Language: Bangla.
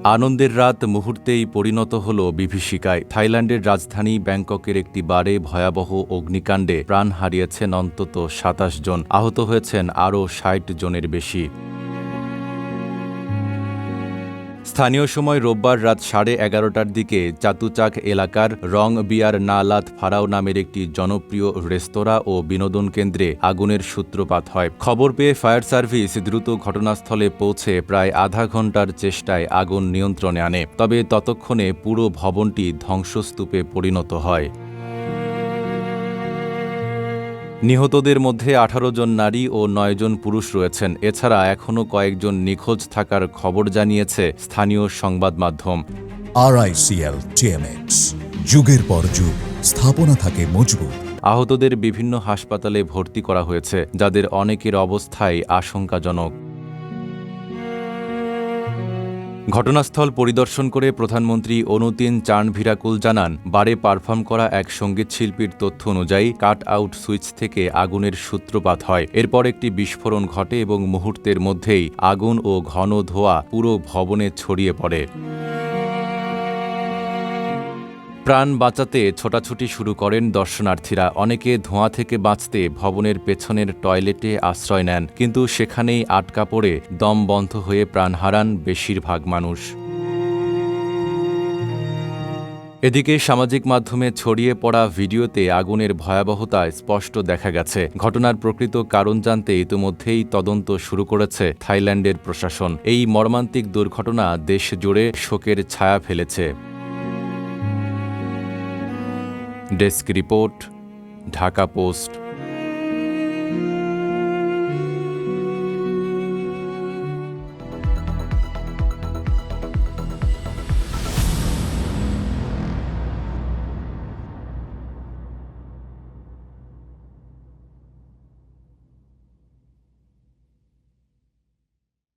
আনন্দের রাত মুহূর্তেই পরিণত হল বিভীষিকায়। থাইল্যান্ডের রাজধানী ব্যাংককের একটি বারে ভয়াবহ অগ্নিকাণ্ডে প্রাণ হারিয়েছেন অন্তত ২৭ জন, আহত হয়েছেন আরও ৬০ জনের বেশি। স্থানীয় সময় রোববার রাত 11:30টার দিকে চাতুচাক এলাকার রং বিয়ার নালাত ফারাও নামের একটি জনপ্রিয় রেস্তোরাঁ ও বিনোদন কেন্দ্রে আগুনের সূত্রপাত হয়। খবর পেয়ে ফায়ার সার্ভিস দ্রুত ঘটনাস্থলে পৌঁছে প্রায় আধা ঘণ্টার চেষ্টায় আগুন নিয়ন্ত্রণে আনে, তবে ততক্ষণে পুরো ভবনটি ধ্বংসস্তূপে পরিণত হয়। নিহতদের মধ্যে 18 জন নারী ও 9 জন পুরুষ রয়েছেন। এছাড়া এখনও কয়েকজন নিখোঁজ থাকার খবর জানিয়েছে স্থানীয় সংবাদ মাধ্যম। RICL TMX, যুগের পর যুগ স্থাপনা থাকে মজবুত। আহতদের বিভিন্ন হাসপাতালে ভর্তি করা হয়েছে, যাদের অনেকের অবস্থাই আশঙ্কাজনক। ঘটনাস্থল পরিদর্শন করে প্রধানমন্ত্রী অনুতিন চার্নভিরাকুল জানান, বারে পারফর্ম করা এক সঙ্গীতশিল্পীর তথ্য অনুযায়ী কাট আউট সুইচ থেকে আগুনের সূত্রপাত হয়। এরপর একটি বিস্ফোরণ ঘটে এবং মুহূর্তের মধ্যেই আগুন ও ঘন ধোঁয়া পুরো ভবনে ছড়িয়ে পড়ে। প্রাণ বাঁচাতে ছোটাছুটি শুরু করেন দর্শনার্থীরা। অনেকে ধোঁয়া থেকে বাঁচতে ভবনের পেছনের টয়লেটে আশ্রয় নেন, কিন্তু সেখানেই আটকা পড়ে দম বন্ধ হয়ে প্রাণ হারান বেশিরভাগ মানুষ। এদিকে সামাজিক মাধ্যমে ছড়িয়ে পড়া ভিডিওতে আগুনের ভয়াবহতা স্পষ্ট দেখা গেছে। ঘটনার প্রকৃত কারণ জানতে ইতিমধ্যেই তদন্ত শুরু করেছে থাইল্যান্ডের প্রশাসন। এই মর্মান্তিক দুর্ঘটনা দেশ জুড়ে শোকের ছায়া ফেলেছে। Desk report, Dhaka post.